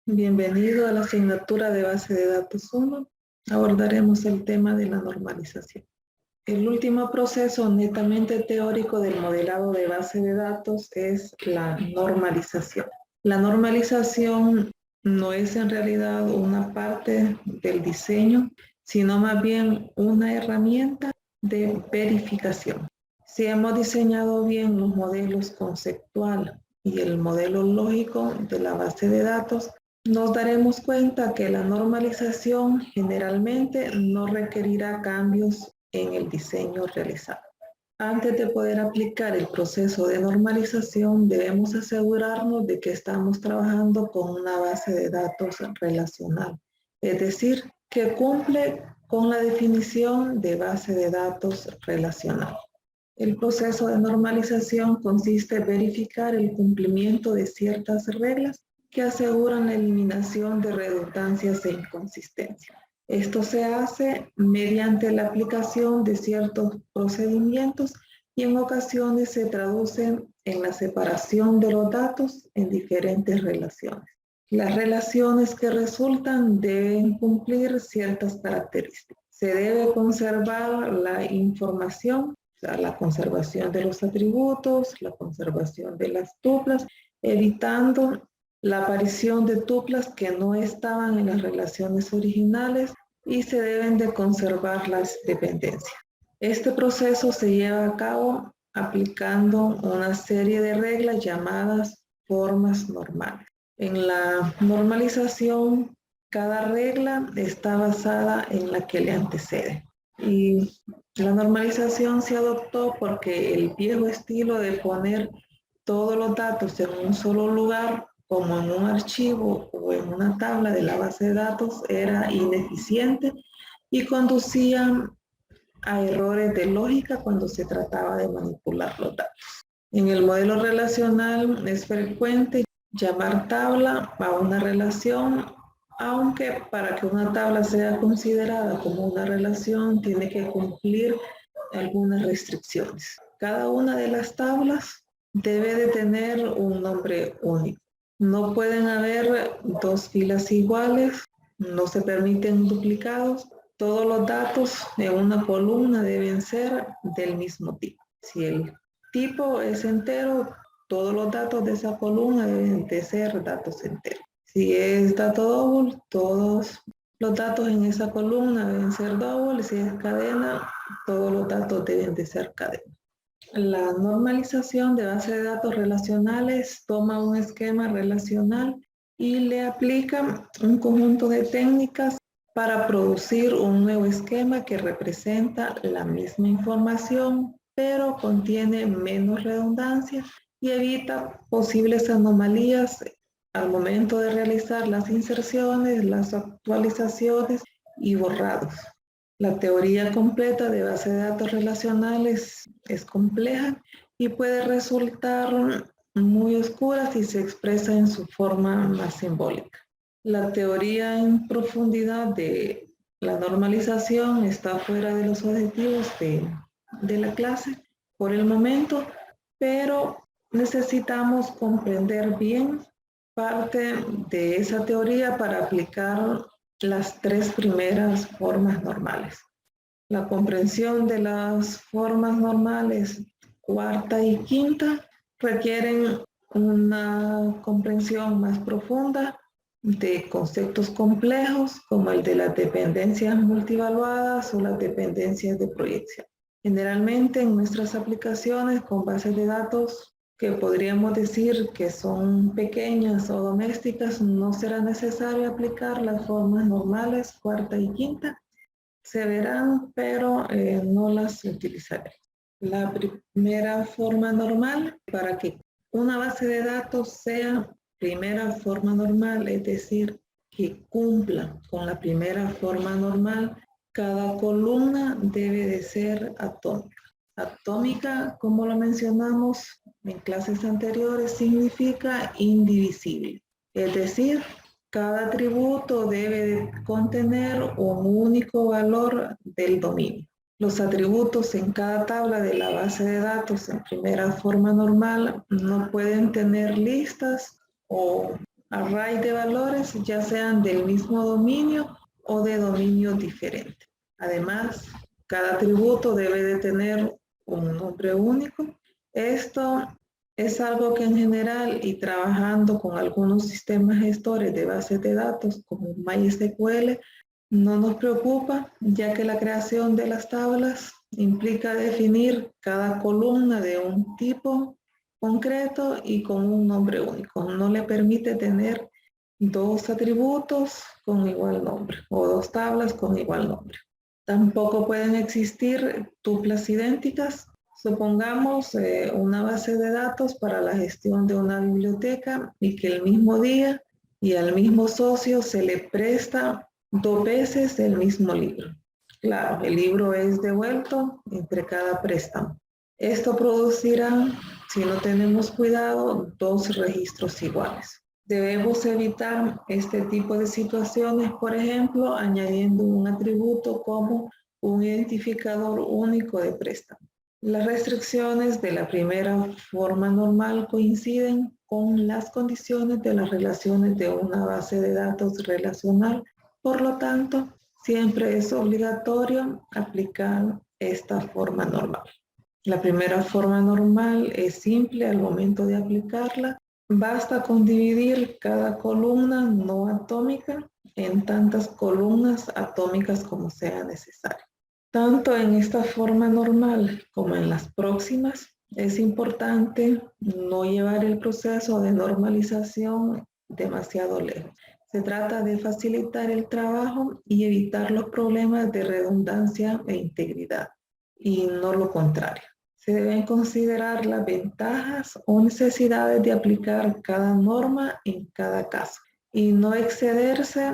Bienvenido a la asignatura de base de datos 1. Abordaremos el tema de la normalización. El último proceso netamente teórico del modelado de base de datos es la normalización. La normalización no es en realidad una parte del diseño, sino más bien una herramienta de verificación. Si hemos diseñado bien los modelos conceptual y el modelo lógico de la base de datos, nos daremos cuenta que la normalización generalmente no requerirá cambios en el diseño realizado. Antes de poder aplicar el proceso de normalización, debemos asegurarnos de que estamos trabajando con una base de datos relacional, es decir, que cumple con la definición de base de datos relacional. El proceso de normalización consiste en verificar el cumplimiento de ciertas reglas que aseguran la eliminación de redundancias e inconsistencias. Esto se hace mediante la aplicación de ciertos procedimientos y en ocasiones se traducen en la separación de los datos en diferentes relaciones. Las relaciones que resultan deben cumplir ciertas características. Se debe conservar la información, o sea, la conservación de los atributos, la conservación de las tuplas, evitando la aparición de tuplas que no estaban en las relaciones originales y se deben de conservar las dependencias. Este proceso se lleva a cabo aplicando una serie de reglas llamadas formas normales. En la normalización, cada regla está basada en la que le antecede. Y la normalización se adoptó porque el viejo estilo de poner todos los datos en un solo lugar, como en un archivo o en una tabla de la base de datos, era ineficiente y conducía a errores de lógica cuando se trataba de manipular los datos. En el modelo relacional es frecuente llamar tabla a una relación, aunque para que una tabla sea considerada como una relación tiene que cumplir algunas restricciones. Cada una de las tablas debe de tener un nombre único. No pueden haber dos filas iguales, no se permiten duplicados. Todos los datos en una columna deben ser del mismo tipo. Si el tipo es entero, todos los datos de esa columna deben de ser datos enteros. Si es dato doble, todos los datos en esa columna deben ser doble. Si es cadena, todos los datos deben de ser cadena. La normalización de base de datos relacionales toma un esquema relacional y le aplica un conjunto de técnicas para producir un nuevo esquema que representa la misma información, pero contiene menos redundancia y evita posibles anomalías al momento de realizar las inserciones, las actualizaciones y borrados. La teoría completa de base de datos relacionales es compleja y puede resultar muy oscura si se expresa en su forma más simbólica. La teoría en profundidad de la normalización está fuera de los objetivos de la clase por el momento, pero necesitamos comprender bien parte de esa teoría para aplicar las tres primeras formas normales. La comprensión de las formas normales cuarta y quinta requieren una comprensión más profunda de conceptos complejos como el de las dependencias multivaluadas o las dependencias de proyección. Generalmente en nuestras aplicaciones con bases de datos que podríamos decir que son pequeñas o domésticas, no será necesario aplicar las formas normales, cuarta y quinta. Se verán, pero no las utilizaré. La primera forma normal, para que una base de datos sea primera forma normal, es decir, que cumpla con la primera forma normal, cada columna debe de ser atómica. Atómica, como lo mencionamos en clases anteriores, significa indivisible. Es decir, cada atributo debe contener un único valor del dominio. Los atributos en cada tabla de la base de datos en primera forma normal no pueden tener listas o array de valores, ya sean del mismo dominio o de dominio diferente. Además, cada atributo debe de tener un nombre único. Esto es algo que en general y trabajando con algunos sistemas gestores de bases de datos como MySQL no nos preocupa, ya que la creación de las tablas implica definir cada columna de un tipo concreto y con un nombre único. No le permite tener dos atributos con igual nombre o dos tablas con igual nombre. Tampoco pueden existir tuplas idénticas. Supongamos una base de datos para la gestión de una biblioteca y que el mismo día y al mismo socio se le presta 2 veces el mismo libro. Claro, el libro es devuelto entre cada préstamo. Esto producirá, si no tenemos cuidado, 2 registros iguales. Debemos evitar este tipo de situaciones, por ejemplo, añadiendo un atributo como un identificador único de préstamo. Las restricciones de la primera forma normal coinciden con las condiciones de las relaciones de una base de datos relacional. Por lo tanto, siempre es obligatorio aplicar esta forma normal. La primera forma normal es simple al momento de aplicarla. Basta con dividir cada columna no atómica en tantas columnas atómicas como sea necesario. Tanto en esta forma normal como en las próximas, es importante no llevar el proceso de normalización demasiado lejos. Se trata de facilitar el trabajo y evitar los problemas de redundancia e integridad, y no lo contrario. Se deben considerar las ventajas o necesidades de aplicar cada norma en cada caso y no excederse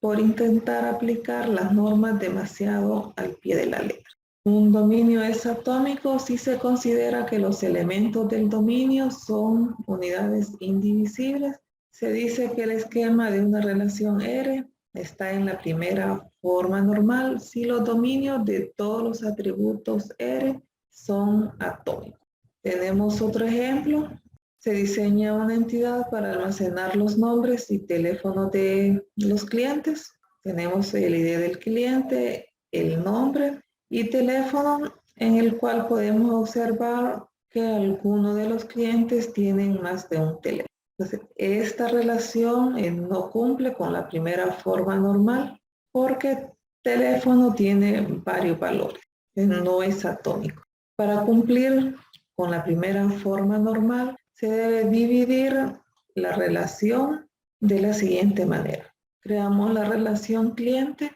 por intentar aplicar las normas demasiado al pie de la letra. Un dominio es atómico si se considera que los elementos del dominio son unidades indivisibles. Se dice que el esquema de una relación R está en la primera forma normal si los dominios de todos los atributos R son atómicos. Tenemos otro ejemplo. Se diseña una entidad para almacenar los nombres y teléfonos de los clientes. Tenemos el ID del cliente, el nombre y teléfono, en el cual podemos observar que algunos de los clientes tienen más de un teléfono. Entonces, esta relación no cumple con la primera forma normal porque teléfono tiene varios valores, no es atómico. Para cumplir con la primera forma normal, se debe dividir la relación de la siguiente manera. Creamos la relación cliente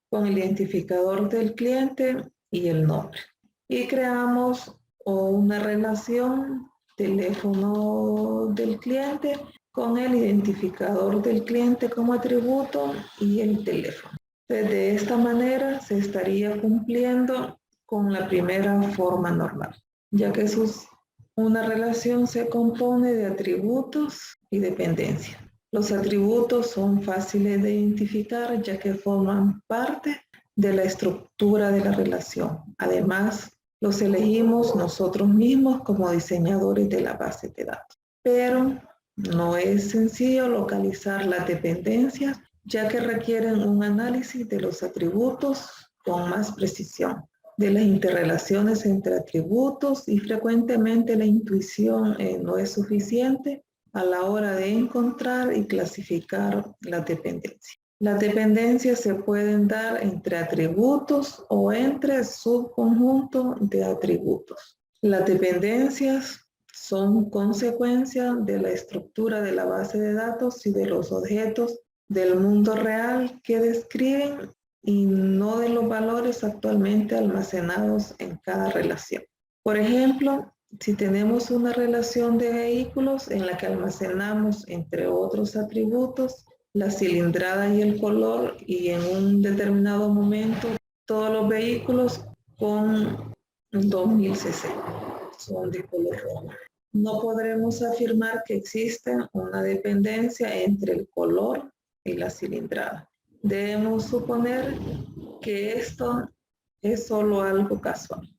con el identificador del cliente y el nombre. Y creamos una relación teléfono del cliente con el identificador del cliente como atributo y el teléfono. De esta manera se estaría cumpliendo con la primera forma normal, ya que una relación se compone de atributos y dependencias. Los atributos son fáciles de identificar ya que forman parte de la estructura de la relación. Además, los elegimos nosotros mismos como diseñadores de la base de datos. Pero no es sencillo localizar las dependencias ya que requieren un análisis de los atributos con más precisión, de las interrelaciones entre atributos y frecuentemente la intuición no es suficiente a la hora de encontrar y clasificar las dependencias. Las dependencias se pueden dar entre atributos o entre subconjuntos de atributos. Las dependencias son consecuencia de la estructura de la base de datos y de los objetos del mundo real que describen y no de los valores actualmente almacenados en cada relación. Por ejemplo, si tenemos una relación de vehículos en la que almacenamos, entre otros atributos, la cilindrada y el color, y en un determinado momento todos los vehículos con 2000 cc son de color rojo. No podremos afirmar que existe una dependencia entre el color y la cilindrada. Debemos suponer que esto es solo algo casual.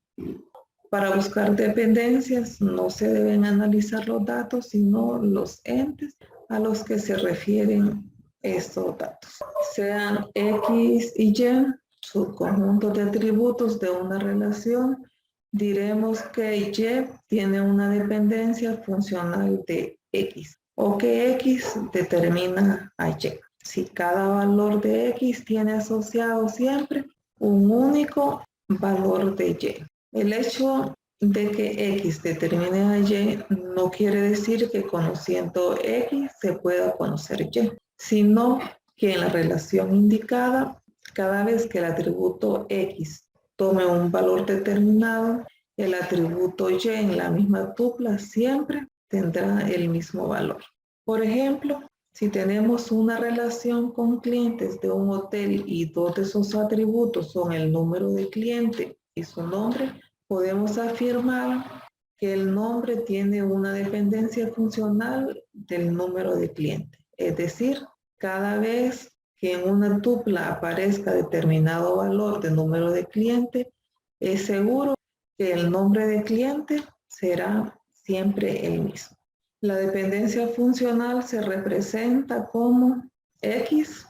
Para buscar dependencias no se deben analizar los datos, sino los entes a los que se refieren estos datos. Sean X y Y, subconjuntos de atributos de una relación, diremos que Y tiene una dependencia funcional de X o que X determina a Y. Si cada valor de X tiene asociado siempre un único valor de Y. El hecho de que X determine a Y no quiere decir que conociendo X se pueda conocer Y, sino que en la relación indicada, cada vez que el atributo X tome un valor determinado, el atributo Y en la misma tupla siempre tendrá el mismo valor. Por ejemplo, si tenemos una relación con clientes de un hotel y dos de sus atributos son el número de cliente y su nombre, podemos afirmar que el nombre tiene una dependencia funcional del número de cliente. Es decir, cada vez que en una tupla aparezca determinado valor de número de cliente, es seguro que el nombre de cliente será siempre el mismo. La dependencia funcional se representa como X,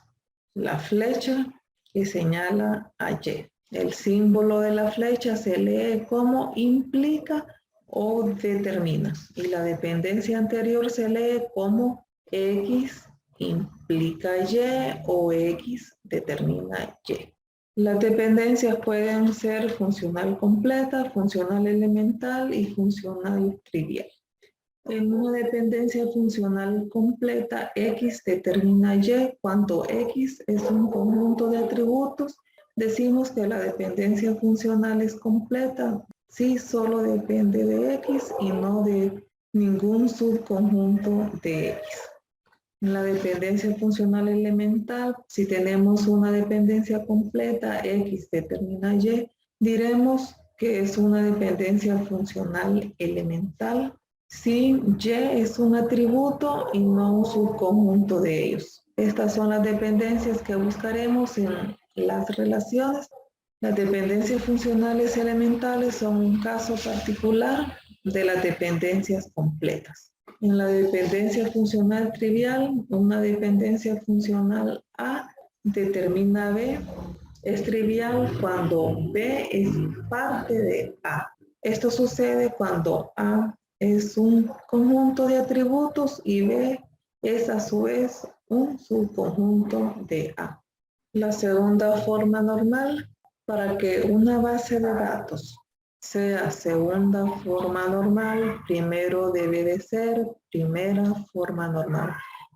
la flecha que señala a Y. El símbolo de la flecha se lee como implica o determina y la dependencia anterior se lee como X implica Y o X determina Y. Las dependencias pueden ser funcional completa, funcional elemental y funcional trivial. En una dependencia funcional completa, X determina Y. Cuando X es un conjunto de atributos, decimos que la dependencia funcional es completa si solo depende de X y no de ningún subconjunto de X. En la dependencia funcional elemental, si tenemos una dependencia completa, X determina Y, diremos que es una dependencia funcional elemental si Y es un atributo y no un subconjunto de ellos. Estas son las dependencias que buscaremos en las relaciones. Las dependencias funcionales elementales son un caso particular de las dependencias completas. En la dependencia funcional trivial, una dependencia funcional A determina B. Es trivial cuando B es parte de A. Esto sucede cuando A es un conjunto de atributos y B es a su vez un subconjunto de A. La segunda forma normal, para que una base de datos sea segunda forma normal, primero debe de ser primera forma normal.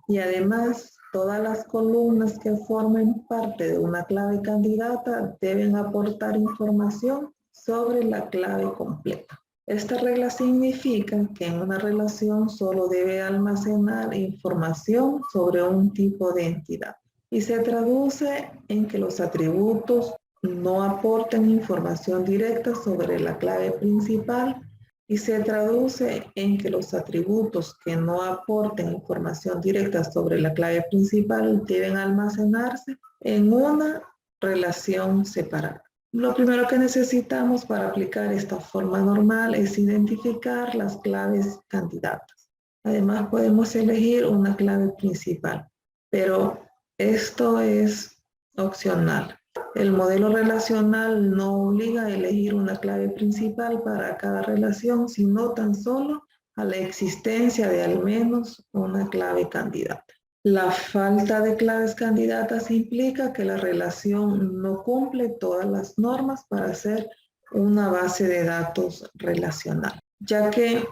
Y además, todas las columnas que formen parte de una clave candidata deben aportar información sobre la clave completa. Esta regla significa que en una relación solo debe almacenar información sobre un tipo de entidad y se traduce en que los atributos no aporten información directa sobre la clave principal y se traduce en que los atributos que no aporten información directa sobre la clave principal deben almacenarse en una relación separada. Lo primero que necesitamos para aplicar esta forma normal es identificar las claves candidatas. Además, podemos elegir una clave principal, pero esto es opcional. El modelo relacional no obliga a elegir una clave principal para cada relación, sino tan solo a la existencia de al menos una clave candidata. La falta de claves candidatas implica que la relación no cumple todas las normas para ser una base de datos relacional, ya que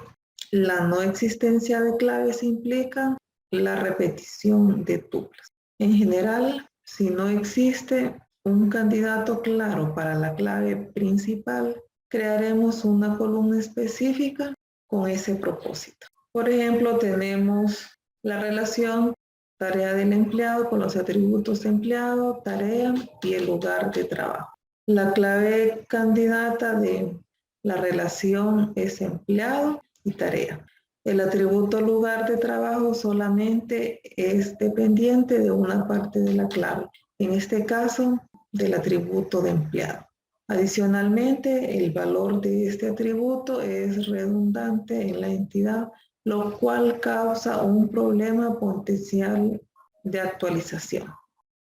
la no existencia de claves implica la repetición de tuplas. En general, si no existe un candidato claro para la clave principal, crearemos una columna específica con ese propósito. Por ejemplo, tenemos la relación tarea del empleado con los atributos empleado, tarea y el lugar de trabajo. La clave candidata de la relación es empleado y tarea. El atributo lugar de trabajo solamente es dependiente de una parte de la clave, en este caso del atributo de empleado. Adicionalmente, el valor de este atributo es redundante en la entidad lo cual causa un problema potencial de actualización.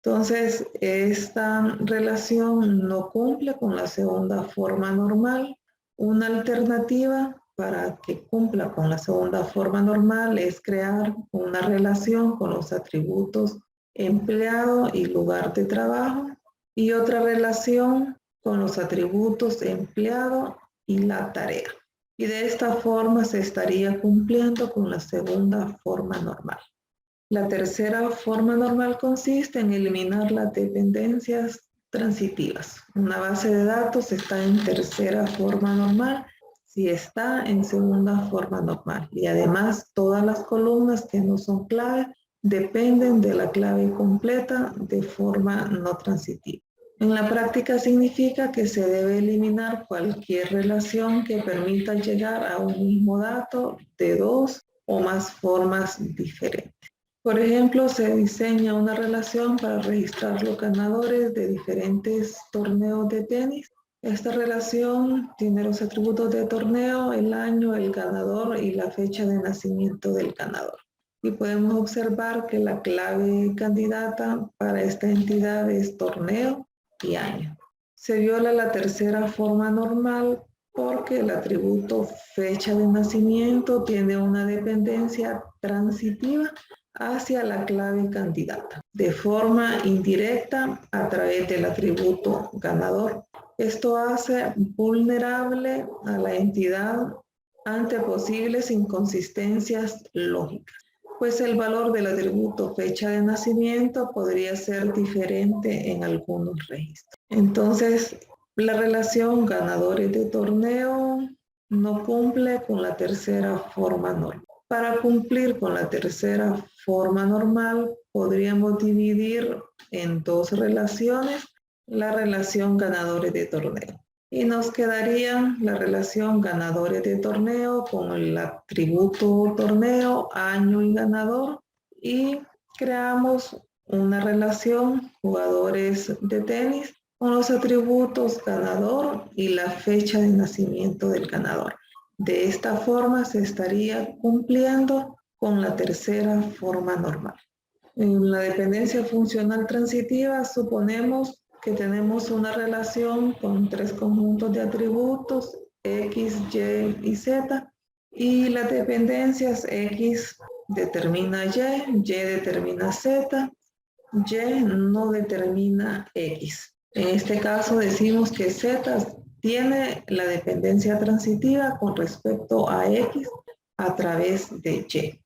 Entonces, esta relación no cumple con la segunda forma normal. Una alternativa para que cumpla con la segunda forma normal es crear una relación con los atributos empleado y lugar de trabajo y otra relación con los atributos empleado y la tarea. Y de esta forma se estaría cumpliendo con la segunda forma normal. La tercera forma normal consiste en eliminar las dependencias transitivas. Una base de datos está en tercera forma normal si está en segunda forma normal. Y además todas las columnas que no son clave dependen de la clave completa de forma no transitiva. En la práctica significa que se debe eliminar cualquier relación que permita llegar a un mismo dato de dos o más formas diferentes. Por ejemplo, se diseña una relación para registrar los ganadores de diferentes torneos de tenis. Esta relación tiene los atributos de torneo, el año, el ganador y la fecha de nacimiento del ganador. Y podemos observar que la clave candidata para esta entidad es torneo y año. Se viola la tercera forma normal porque el atributo fecha de nacimiento tiene una dependencia transitiva hacia la clave candidata, de forma indirecta a través del atributo ganador. Esto hace vulnerable a la entidad ante posibles inconsistencias lógicas, pues el valor del atributo fecha de nacimiento podría ser diferente en algunos registros. Entonces, la relación ganadores de torneo no cumple con la tercera forma normal. Para cumplir con la tercera forma normal, podríamos dividir en dos relaciones la relación ganadores de torneo. Y nos quedaría la relación ganadores de torneo con el atributo torneo, año y ganador. Y creamos una relación jugadores de tenis con los atributos ganador y la fecha de nacimiento del ganador. De esta forma se estaría cumpliendo con la tercera forma normal. En la dependencia funcional transitiva suponemos que tenemos una relación con tres conjuntos de atributos X, Y y Z, y las dependencias X determina Y determina Z, Y no determina X. En este caso decimos que Z tiene la dependencia transitiva con respecto a X a través de Y.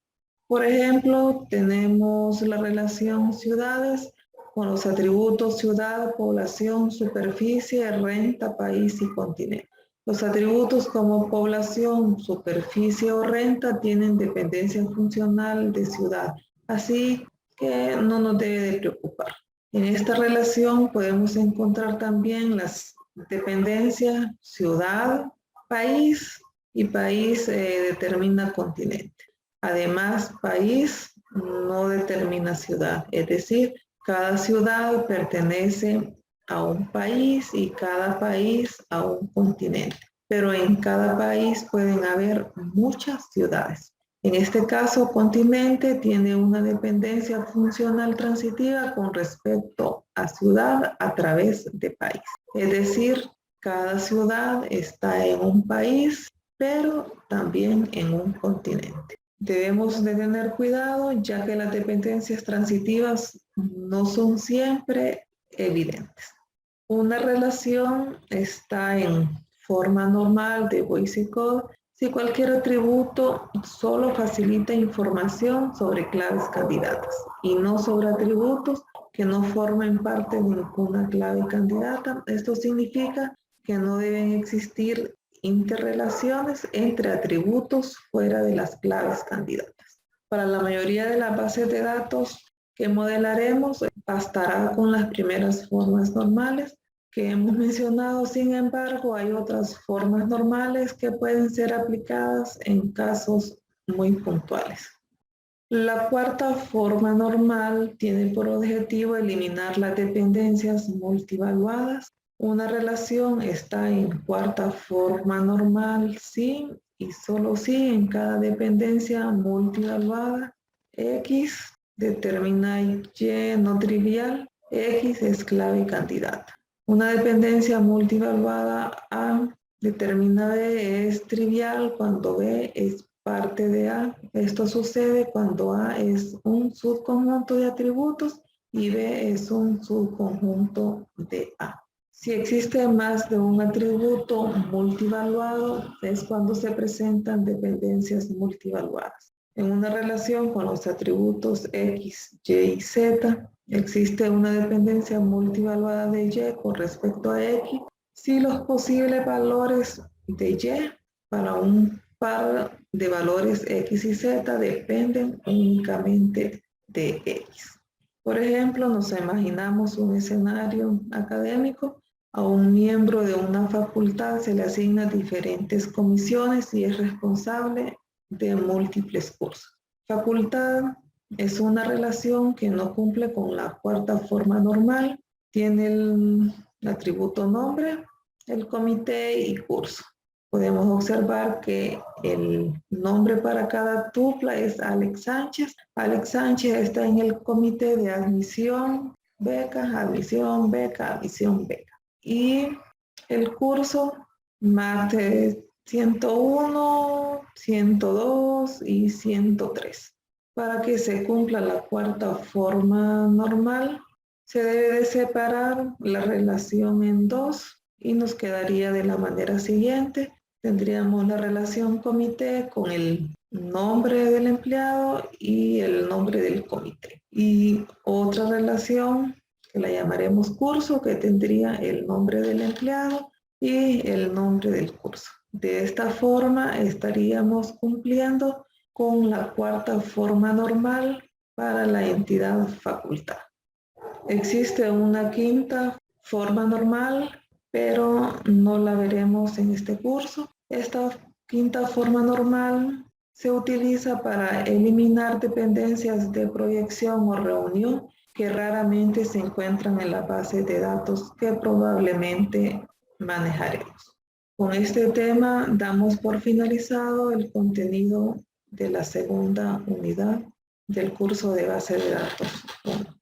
Por ejemplo, tenemos la relación ciudades con los atributos ciudad, población, superficie, renta, país y continente. Los atributos como población, superficie o renta tienen dependencia funcional de ciudad, así que no nos debe de preocupar. En esta relación podemos encontrar también las dependencias ciudad, país, y país determina continente. Además, país no determina ciudad, es decir, cada ciudad pertenece a un país y cada país a un continente, pero en cada país pueden haber muchas ciudades. En este caso, continente tiene una dependencia funcional transitiva con respecto a ciudad a través de país. Es decir, cada ciudad está en un país, pero también en un continente. Debemos de tener cuidado ya que las dependencias transitivas no son siempre evidentes. Una relación está en forma normal de Boise Code si cualquier atributo solo facilita información sobre claves candidatas y no sobre atributos que no formen parte de ninguna clave candidata. Esto significa que no deben existir interrelaciones entre atributos fuera de las claves candidatas. Para la mayoría de las bases de datos que modelaremos, bastará con las primeras formas normales que hemos mencionado. Sin embargo, hay otras formas normales que pueden ser aplicadas en casos muy puntuales. La cuarta forma normal tiene por objetivo eliminar las dependencias multivaluadas. Una relación está en cuarta forma normal si y solo si en cada dependencia multievaluada X determina Y no trivial, X es clave y candidata. Una dependencia multievaluada A determina B es trivial cuando B es parte de A. Esto sucede cuando A es un subconjunto de atributos y B es un subconjunto de A. Si existe más de un atributo multivaluado, es cuando se presentan dependencias multivaluadas. En una relación con los atributos X, Y y Z, existe una dependencia multivaluada de Y con respecto a X si los posibles valores de Y para un par de valores X y Z dependen únicamente de X. Por ejemplo, nos imaginamos un escenario académico. A un miembro de una facultad se le asignan diferentes comisiones y es responsable de múltiples cursos. Facultad es una relación que no cumple con la cuarta forma normal. Tiene el atributo nombre, el comité y curso. Podemos observar que el nombre para cada tupla es Alex Sánchez. Alex Sánchez está en el comité de admisión, becas, admisión, beca, admisión, beca. Y el curso mate 101, 102 y 103. Para que se cumpla la cuarta forma normal, se debe de separar la relación en dos y nos quedaría de la manera siguiente. Tendríamos la relación comité con el nombre del empleado y el nombre del comité. Y otra relación que la llamaremos curso, que tendría el nombre del empleado y el nombre del curso. De esta forma estaríamos cumpliendo con la cuarta forma normal para la entidad facultad. Existe una quinta forma normal, pero no la veremos en este curso. Esta quinta forma normal se utiliza para eliminar dependencias de proyección o reunión que raramente se encuentran en la base de datos que probablemente manejaremos. Con este tema damos por finalizado el contenido de la segunda unidad del curso de base de datos 1.